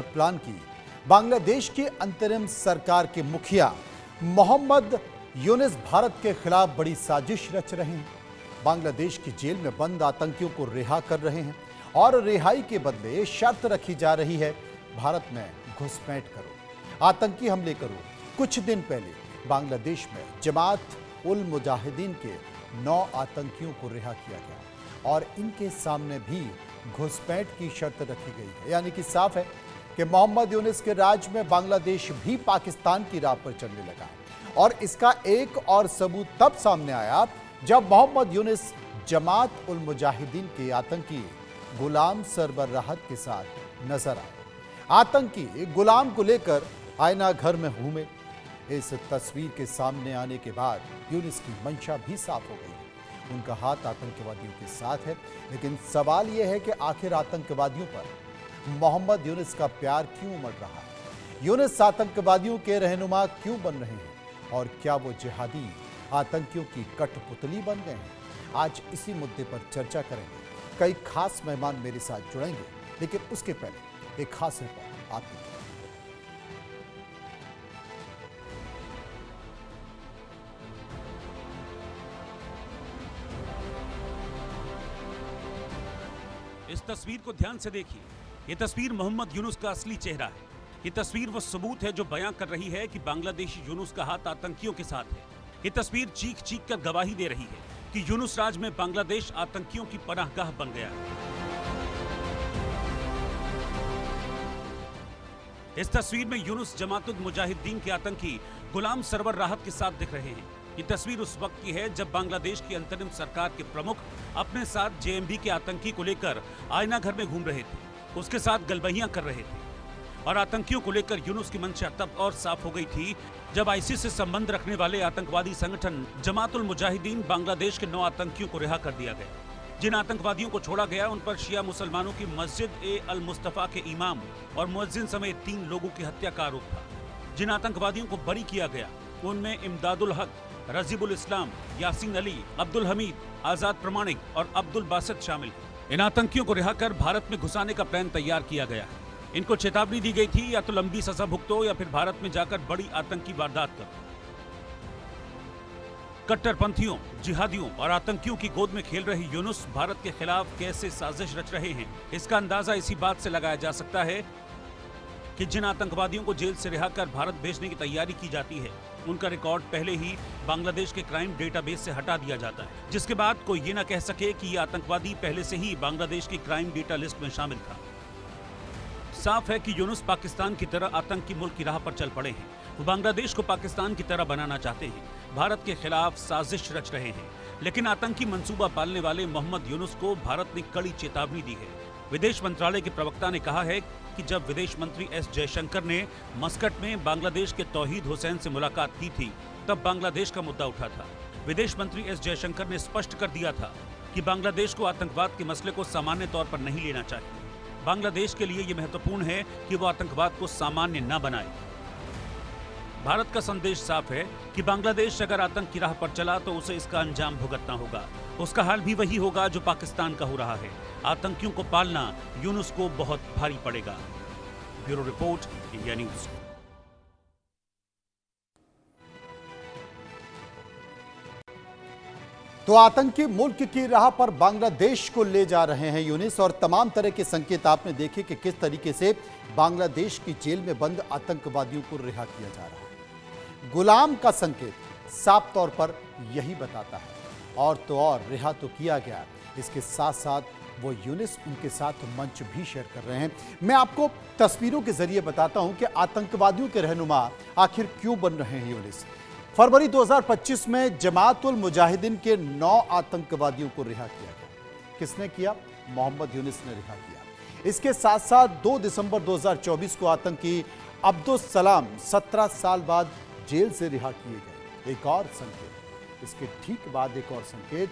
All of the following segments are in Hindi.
प्लान की बांग्लादेश की अंतरिम सरकार के मुखिया मोहम्मद यूनिस भारत के खिलाफ बड़ी साजिश रच रहे हैं। बांग्लादेश की जेल में बंद आतंकियों को रिहा कर रहे हैं और रिहाई के बदले शर्त रखी जा रही है, भारत में घुसपैठ करो, आतंकी हमले करो। कुछ दिन पहले बांग्लादेश में जमात उल मुजाहिदीन के 9 आतंकियों को रिहा किया गया और इनके सामने भी घुसपैठ की शर्त रखी गई है। यानी कि साफ है कि मोहम्मद यूनिस के राज में बांग्लादेश भी पाकिस्तान की राह पर चलने लगा और इसका एक और सबूत तब सामने आया जब मोहम्मद यूनिस जमात उल मुजाहिदीन के आतंकी गुलाम सरवर राहत के साथ नजर आए। आतंकी गुलाम को लेकर आईना घर में घूमे। इस तस्वीर के सामने आने के बाद यूनिस की मंशा भी साफ हो गई। उनका हाथ आतंकवादियों के साथ है, लेकिन सवाल यह है कि आखिर आतंकवादियों पर मोहम्मद यूनिस का प्यार क्यों उमड़ रहा है? यूनिस आतंकवादियों के रहनुमा क्यों बन रहे हैं और क्या वो जिहादी आतंकियों की कठपुतली बन गए हैं? आज इसी मुद्दे पर चर्चा करेंगे। कई खास मेहमान मेरे साथ जुड़ेंगे, लेकिन उसके पहले एक खास रिपोर्ट आपके लिए। इस तस्वीर को ध्यान से देखिए। ये तस्वीर मोहम्मद यूनुस का असली चेहरा है। ये तस्वीर वो सबूत है जो बयां कर रही है कि बांग्लादेशी यूनुस का हाथ आतंकियों के साथ है। ये तस्वीर चीख चीख कर गवाही दे रही है कि यूनुस राज में बांग्लादेश आतंकियों की पनाहगाह बन गया है। इस तस्वीर में यूनुस जमातुल मुजाहिदीन के आतंकी गुलाम सरवर राहत के साथ दिख रहे हैं। ये तस्वीर उस वक्त की है जब बांग्लादेश की अंतरिम सरकार के प्रमुख अपने साथ जेएमबी के आतंकी को लेकर आईना घर में घूम रहे थे, उसके साथ गलबहियां कर रहे थे। और आतंकियों को लेकर यूनुस की मंशा तब और साफ हो गई थी जब आईसिस से संबंध रखने वाले आतंकवादी संगठन जमातुल मुजाहिदीन बांग्लादेश के 9 आतंकियों को रिहा कर दिया गया। जिन आतंकवादियों को छोड़ा गया उन पर शिया मुसलमानों की मस्जिद ए अल मुस्तफा के इमाम और मुअज्जिन समेत 3 लोगों की हत्या का आरोप था। जिन आतंकवादियों को बरी किया गया उनमें इमदादुल हक, रजीबुल इस्लाम, यासीन अली, अब्दुल हमीद, आजाद प्रमाणिक और अब्दुल बासित शामिल हैं। इन आतंकियों को रिहा कर भारत में घुसाने का प्लान तैयार किया गया है। इनको चेतावनी दी गई थी या तो लंबी सजा भुगतो या फिर भारत में जाकर बड़ी आतंकी वारदात करो। कट्टरपंथियों, जिहादियों और आतंकियों की गोद में खेल रहे यूनुस भारत के खिलाफ कैसे साजिश रच रहे हैं, इसका अंदाजा इसी बात से लगाया जा सकता है कि जिन आतंकवादियों को जेल से रिहा कर भारत भेजने की तैयारी की जाती है उनका रिकॉर्ड पहले ही बांग्लादेश के क्राइम डेटाबेस से हटा दिया जाता है, जिसके बाद कोई ये ना कह सके कि ये आतंकवादी पहले से ही बांग्लादेश की क्राइम डेटा लिस्ट में शामिल था। साफ है कि यूनुस पाकिस्तान की तरह आतंकी मुल्क की राह पर चल पड़े हैं। वो बांग्लादेश को पाकिस्तान की तरह बनाना चाहते हैं, भारत के खिलाफ साजिश रच रहे हैं। लेकिन आतंकी मंसूबा पालने वाले मोहम्मद यूनुस को भारत ने कड़ी चेतावनी दी है। विदेश मंत्रालय के प्रवक्ता ने कहा है कि जब विदेश मंत्री एस जयशंकर ने मस्कट में बांग्लादेश के तौहीद हुसैन से मुलाकात की थी, तब बांग्लादेश का मुद्दा उठा था। विदेश मंत्री एस जयशंकर ने स्पष्ट कर दिया था कि बांग्लादेश को आतंकवाद के मसले को सामान्य तौर पर नहीं लेना चाहिए। बांग्लादेश के लिए यह महत्वपूर्ण है कि वो आतंकवाद को सामान्य न बनाए। भारत का संदेश साफ है कि बांग्लादेश अगर आतंक की राह पर चला तो उसे इसका अंजाम भुगतना होगा। उसका हाल भी वही होगा जो पाकिस्तान का हो रहा है। आतंकियों को पालना यूनुस को बहुत भारी पड़ेगा। Bureau report, India news. तो आतंकी मुल्क की राह पर बांग्लादेश को ले जा रहे हैं यूनिस, और तमाम तरह के संकेत आपने देखे कि किस तरीके से बांग्लादेश की जेल में बंद आतंकवादियों को रिहा किया जा रहा है। गुलाम का संकेत साफ तौर पर यही बताता है। और तो और रिहा तो किया गया, इसके साथ साथ वो यूनिस उनके साथ मंच भी शेयर कर रहे हैं। मैं आपको तस्वीरों के जरिए बताता हूं कि आतंकवादियों के रहनुमा आखिर क्यों बन रहे हैं यूनिस। फरवरी 2025 में जमात उल मुजाहिदीन के 9 आतंकवादियों को रिहा किया गया। किसने किया? मोहम्मद यूनिस ने रिहा किया। इसके साथ साथ 2 दिसंबर 2024 को आतंकी अब्दुल सलाम 17 साल बाद जेल से रिहा किए गए। एक और संकेत, इसके ठीक बाद एक और संकेत,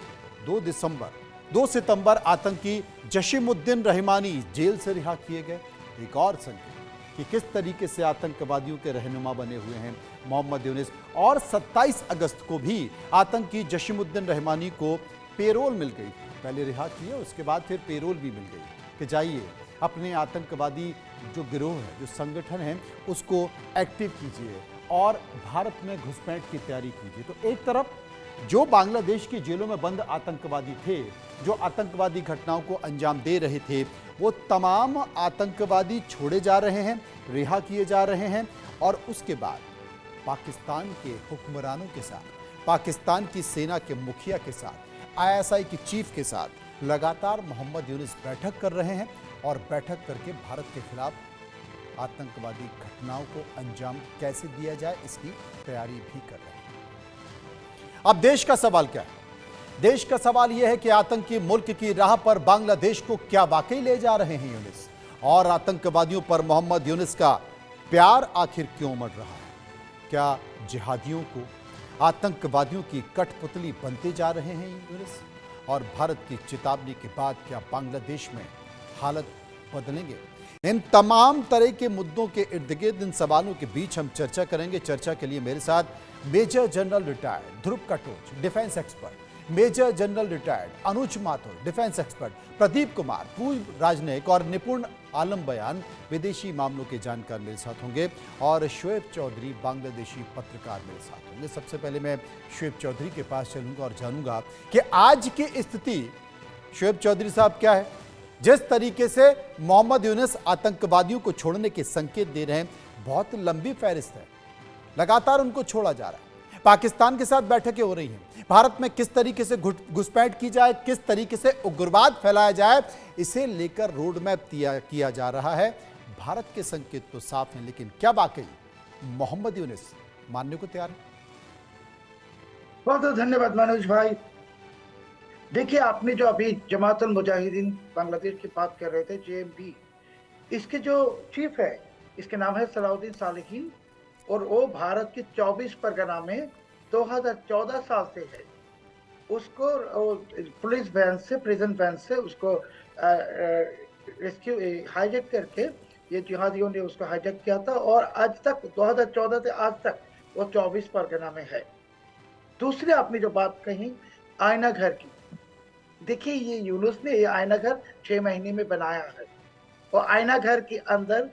2 सितंबर आतंकी जशीमुद्दीन रहमानी जेल से रिहा किए गए। एक और संकेत कि किस तरीके से आतंकवादियों के रहनुमा बने हुए हैं मोहम्मद यूनिस। और 27 अगस्त को भी आतंकी जशीमुद्दीन रहमानी को पेरोल मिल गई। पहले रिहा किए, उसके बाद फिर पेरोल भी मिल गई कि जाइए अपने आतंकवादी जो गिरोह है, जो संगठन है, उसको एक्टिव कीजिए और भारत में घुसपैठ की तैयारी कीजिए। तो एक तरफ जो बांग्लादेश की जेलों में बंद आतंकवादी थे, जो आतंकवादी घटनाओं को अंजाम दे रहे थे, वो तमाम आतंकवादी छोड़े जा रहे हैं, रिहा किए जा रहे हैं और उसके बाद पाकिस्तान के हुक्मरानों के साथ, पाकिस्तान की सेना के मुखिया के साथ, आईएसआई की चीफ के साथ लगातार मोहम्मद यूनुस बैठक कर रहे हैं और बैठक करके भारत के खिलाफ आतंकवादी घटनाओं को अंजाम कैसे दिया जाए इसकी तैयारी भी कर रहे हैं। अब देश का सवाल क्या है? देश का सवाल यह है कि आतंकी मुल्क की राह पर बांग्लादेश को क्या वाकई ले जा रहे हैं यूनुस, और आतंकवादियों पर मोहम्मद यूनुस का प्यार आखिर क्यों उमड़ रहा है? क्या जिहादियों को आतंकवादियों की कठपुतली बनते जा रहे हैं यूनुस? और भारत की चेतावनी के बाद क्या बांग्लादेश में हालत बदलेंगे? इन तमाम तरह के मुद्दों के इर्द गिर्द, इन सवालों के बीच हम चर्चा करेंगे। चर्चा के लिए मेरे साथ major general retired Dhruv Katoch, defence expert, major general retired Anuj Mathur, defence expert, Pradeep Kumar, पूर्व राजनयिक और निपुण आलम बयान, विदेशी मामलों के जानकार मेरे साथ होंगे, और शुएब चौधरी, बांग्लादेशी पत्रकार मेरे साथ होंगे। सबसे पहले मैं शुएब चौधरी के पास चलूंगा और जानूंगा कि आज की स्थिति, शुएब चौधरी साहब, क्या है? जिस तरीके से मोहम्मद यूनुस आतंकवादियों को छोड़ने के संकेत दे रहे हैं, बहुत लंबी फहरिस्त है, लगातार उनको छोड़ा जा रहा है। पाकिस्तान के साथ बैठकें हो रही हैं, भारत में किस तरीके से घुसपैठ की जाए, किस तरीके से उग्रवाद फैलाया जाए, इसे लेकर रोड मैप किया जा रहा है। भारत के संकेत तो साफ हैं, लेकिन क्या वाकई मोहम्मद यूनुस मानने को तैयार है? बहुत बहुत धन्यवाद मनोज भाई। देखिए, आपने जो अभी जमातुल मुजाहिदीन बांग्लादेश की बात कर रहे थे, जेएमबी, इसके जो चीफ है, इसके नाम है सलाउद्दीन सालेहीन, और वो भारत के 24 परगना में 2014 साल से है। उसको पुलिस वैन से, प्रिजन वैन से उसको रेस्क्यू हाईजैक करके ये जिहादियों ने उसको हाईजैक किया था, और आज तक 2014 से आज तक वो 24 परगना में है। दूसरी आपने जो बात कही आयना घर की, देखिए ये यूनुस ने ये आयना घर 6 महीने में बनाया है, और आयना घर के अंदर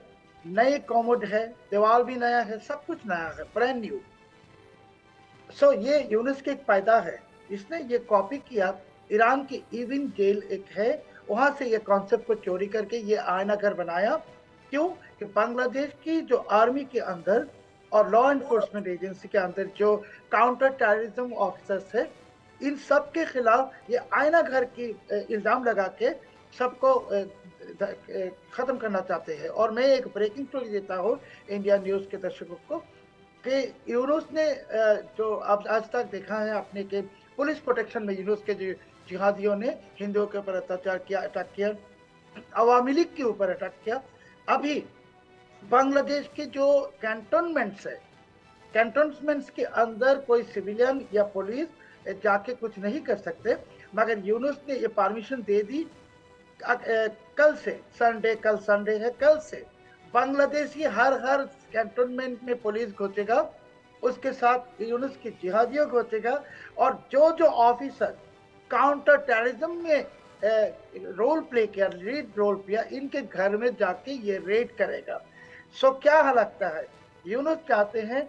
नए कॉमोड है, दीवार भी नया है, सब कुछ नया है, ब्रांड न्यू। सो ये यूनुस के एक फायदा है, इसने ये कॉपी किया, ईरान की इविन जेल एक है, वहां से ये कॉन्सेप्ट को चोरी करके ये आयना घर बनाया। क्यों? कि बांग्लादेश की जो आर्मी के अंदर और लॉ एनफोर्समेंट एजेंसी के अंदर जो काउंटर टेररिज्म ऑफिसर्स है, इन सब के खिलाफ ये आयना घर की इल्जाम लगा के सबको खत्म करना चाहते हैं। और मैं एक ब्रेकिंग स्टोरी देता हूँ इंडिया न्यूज के दर्शकों को, कि यूनुस ने जो अब आज तक देखा है आपने कि पुलिस प्रोटेक्शन में यूनुस के जो जिहादियों ने हिंदुओं के ऊपर अत्याचार किया, अटैक किया, अवामी लीग के ऊपर अटैक किया। अभी बांग्लादेश के जो कैंटोनमेंट्स है, कैंटोनमेंट्स के अंदर कोई सिविलियन या पुलिस जाके कुछ नहीं कर सकते, मगर यूनुस ने ये परमिशन दे दी। कल से संडे, कल संडे है, कल से बांग्लादेशी हर कैंटोनमेंट में पुलिस घुसेगा, उसके साथ यूनुस की जिहादियों घुसेगा, और जो ऑफिसर काउंटर टेररिज्म में रोल प्ले किया, लीड रोल किया, इनके घर में जाके ये रेड करेगा। सो क्या लगता है, यूनुस चाहते हैं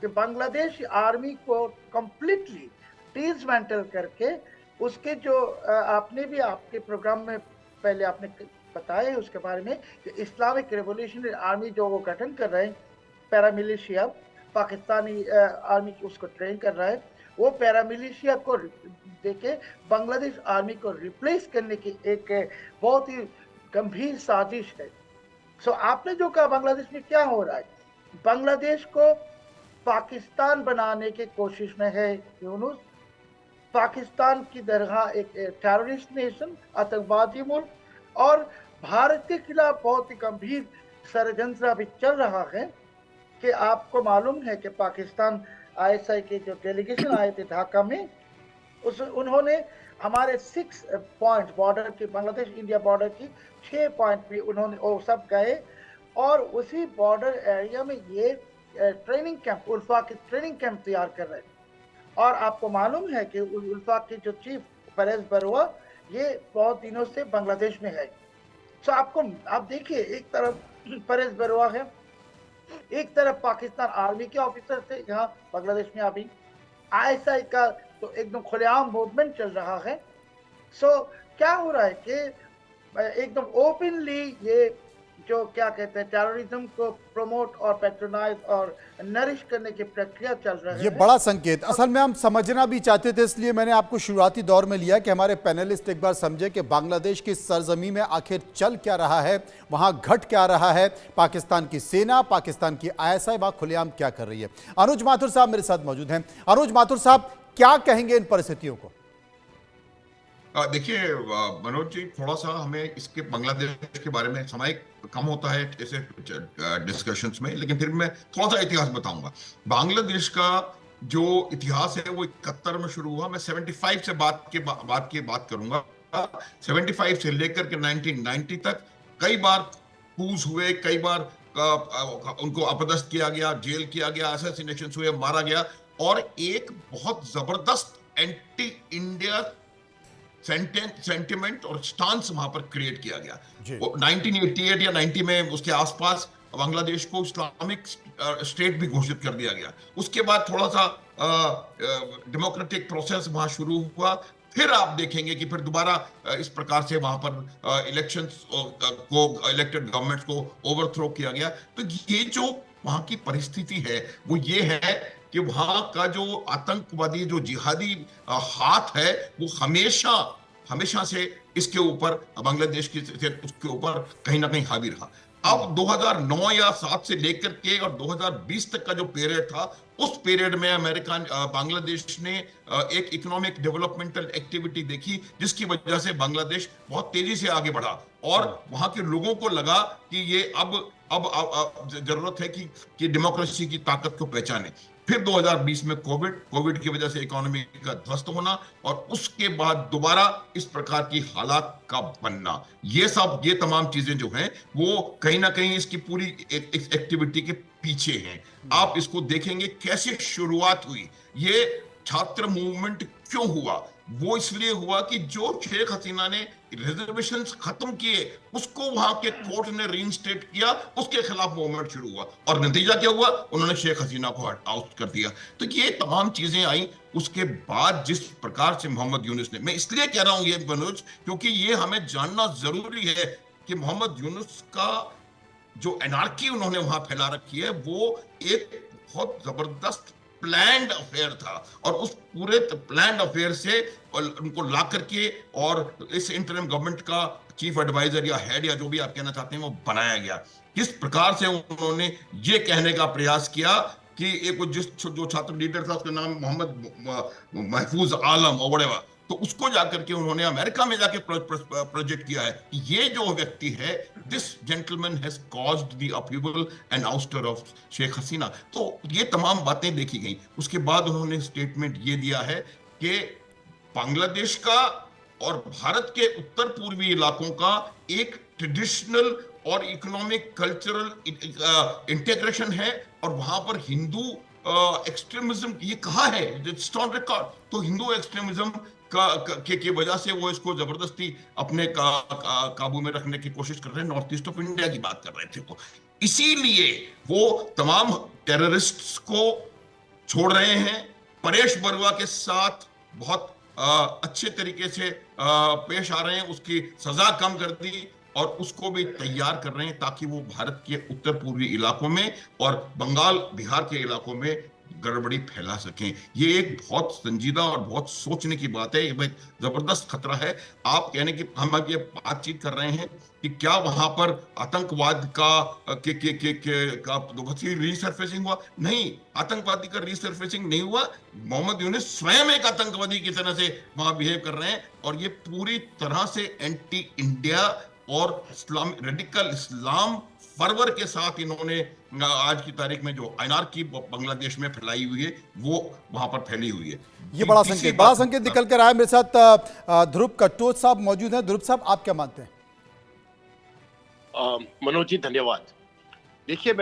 कि बांग्लादेश आर्मी को कंप्लीटली डिसमेंटल करके उसके जो आपने भी आपके प्रोग्राम में पहले आपने बताया उसके बारे में कि इस्लामिक रिवॉल्यूशनरी आर्मी जो वो गठन कर रहे हैं, पैरामिलिशिया, पाकिस्तानी आर्मी उसको ट्रेन कर रहा है, वो पैरामिलिशिया को देके बांग्लादेश आर्मी को रिप्लेस करने की एक बहुत ही गंभीर साजिश है। सो आपने जो कहा बांग्लादेश में क्या हो रहा है, बांग्लादेश को पाकिस्तान बनाने की कोशिश में है यूनुस। पाकिस्तान की तरह एक टेररिस्ट नेशन, आतंकवादी मुल्क, और भारत के खिलाफ बहुत ही गंभीर षड्यंत्र अभी चल रहा है। कि आपको मालूम है कि पाकिस्तान आईएसआई के जो डेलीगेशन आए थे ढाका में, उन्होंने हमारे 6 पॉइंट बॉर्डर की, बांग्लादेश इंडिया बॉर्डर की 6 पॉइंट भी उन्होंने वो सब गए, और उसी बॉर्डर एरिया में ये ट्रेनिंग कैंप, उल्फा के ट्रेनिंग कैंप तैयार कर रहे हैं। और आपको मालूम है कि उल्फा के जो चीफ परवेज बरुआ, ये बहुत दिनों से बांग्लादेश में है। तो आप देखिए, एक तरफ परेश बरुआ है, एक तरफ पाकिस्तान आर्मी के ऑफिसर थे यहाँ बांग्लादेश में। अभी आईएसआई का तो एकदम खुलेआम मूवमेंट चल रहा है। सो क्या हो रहा है कि एकदम ओपनली ये जो क्या कहते हैं टेररिज्म को प्रमोट और पैट्रोनाइज और नरिश करने की प्रक्रिया चल रही है। ये बड़ा संकेत, असल में हम समझना भी चाहते थे, इसलिए मैंने आपको शुरुआती दौर में लिया कि हमारे पैनलिस्ट एक बार समझे कि बांग्लादेश की सरजमी में आखिर चल क्या रहा है, वहां घट क्या रहा है, पाकिस्तान की सेना, पाकिस्तान की आईएसआई वहां खुलेआम क्या कर रही है। अनुज माथुर साहब मेरे साथ मौजूद हैं। अनुज माथुर साहब, क्या कहेंगे इन परिस्थितियों को? देखिए मनोज जी, थोड़ा सा हमें इसके बांग्लादेश के बारे में समय कम होता है ऐसे डिस्कशंस में, लेकिन फिर मैं थोड़ा सा इतिहास बताऊंगा। बांग्लादेश का जो इतिहास है वो 71 में शुरू हुआ। मैं 75 से बात करूंगा। 75 से लेकर के 1990 तक कई बार कूच हुए, कई बार उनको अपदस्थ किया गया, जेल किया गया, असैसिनेशन हुए, मारा गया, और एक बहुत जबरदस्त एंटी इंडिया सेंटिमेंट और स्टांस वहां पर क्रिएट किया गया। 1988 या 90 में उसके आसपास बांग्लादेश को इस्लामिक स्टेट भी घोषित कर दिया गया। उसके बाद थोड़ा सा डेमोक्रेटिक प्रोसेस वहां शुरू हुआ। फिर आप देखेंगे कि फिर दोबारा इस प्रकार से वहां पर इलेक्शंस को, इलेक्टेड गवर्नमेंट्स को ओवरथ्रो किया गया। तो ये जो वहां की परिस्थिति है वो ये है कि वहां का जो आतंकवादी, जो जिहादी हाथ है, वो हमेशा से इसके ऊपर, बांग्लादेश की उसके ऊपर कहीं ना कहीं हावी रहा। अब 2009 या 7 से लेकर के और 2020 तक का जो पीरियड था, उस पीरियड में बांग्लादेश ने एक इकोनॉमिक डेवलपमेंटल एक्टिविटी देखी, जिसकी वजह से बांग्लादेश बहुत तेजी से आगे बढ़ा और वहां के लोगों को लगा कि ये अब जरूरत है कि डेमोक्रेसी की ताकत को पहचाने। फिर 2020 में कोविड की वजह से इकोनॉमी का ध्वस्त होना, और उसके बाद दोबारा इस प्रकार की हालात का बनना, ये तमाम चीजें जो हैं वो कहीं ना कहीं इसकी पूरी एक्टिविटी के पीछे हैं। आप इसको देखेंगे कैसे शुरुआत हुई। ये छात्र मूवमेंट क्यों हुआ? वो इसलिए हुआ कि जो शेख हसीना ने रिजर्वेशंस खत्म किए, उसको वहां के कोर्ट ने रीइंस्टेट किया, उसके खिलाफ मूवमेंट शुरू हुआ, और नतीजा क्या हुआ? उन्होंने शेख हसीना को आउट कर दिया। तो ये तमाम चीजें आई। उसके बाद जिस प्रकार से मोहम्मद यूनुस ने, मैं इसलिए कह रहा हूं ये मनोज, क्योंकि ये हमें जानना जरूरी है कि मोहम्मद यूनुस का जो एनार्की उन्होंने वहां फैला रखी है, वो एक बहुत जबरदस्त प्लान्ड अफेयर था, और उस पूरे प्लान्ड अफेयर से उनको ला करके और इस इंटरिम गवर्नमेंट का चीफ एडवाइजर या हेड या जो भी आप कहना चाहते हैं वो बनाया गया। किस प्रकार से उन्होंने ये कहने का प्रयास किया कि एक जो छात्र लीडर था, उसका नाम मोहम्मद महफूज आलम और वडेवा, तो उसको जाकर के उन्होंने अमेरिका में जाके प्रोजेक्ट किया है। ये जो व्यक्ति है, this gentleman has caused the upheaval and ouster of Sheikh Hasina. तो ये तमाम बातें देखी गई। उसके बाद उन्होंने स्टेटमेंट ये दिया है कि बांग्लादेश का और भारत के उत्तर पूर्वी इलाकों का एक ट्रेडिशनल और इकोनॉमिक कल्चरल इंटीग्रेशन है, और वहां पर हिंदू एक्सट्रीमिज्म, ये कहा है, इट्स ऑन रिकॉर्ड। तो हिंदू एक्सट्रीमिज्म की वजह से वो इसको जबरदस्ती अपने काबू में रखने की कोशिश कर रहे हैं। नॉर्थ ईस्ट ऑफ इंडिया की बात कर रहे थे, तो इसीलिए वो तमाम टेररिस्ट्स को छोड़ रहे हैं। परेश बरुआ के साथ बहुत अच्छे तरीके से पेश आ रहे हैं, उसकी सजा कम कर दी, और उसको भी तैयार कर रहे हैं ताकि वो भारत के उत्तर पूर्वी इलाकों में और बंगाल, बिहार के इलाकों में गड़बड़ी फैला सकें। ये एक बहुत संजीदा और बहुत सोचने की बात है। ये जबरदस्त खतरा है। आप कहने की हम ये बातचीत कर रहे हैं कि क्या वहां पर आतंकवाद का रीसर्फेसिंग हुआ? नहीं, आतंकवादी का रीसर्फेसिंग नहीं हुआ। मोहम्मद यूनुस स्वयं एक आतंकवादी की तरह से वहां बिहेव कर रहे हैं, और ये पूरी तरह से एंटी इंडिया और रेडिकल इस्लाम फरवर के साथ इन्होंने आज की तारीख में जो एनार्की बांग्लादेश में फैलाई हुई है, वो वहां पर फैली हुई है। ये बड़ा संकेत निकल कर आया। मेरे साथ ध्रुव कटोच साहब मौजूद हैं। ध्रुव साहब, आप क्या मानते हैं? मनोज जी, धन्यवाद। देखिए, मैं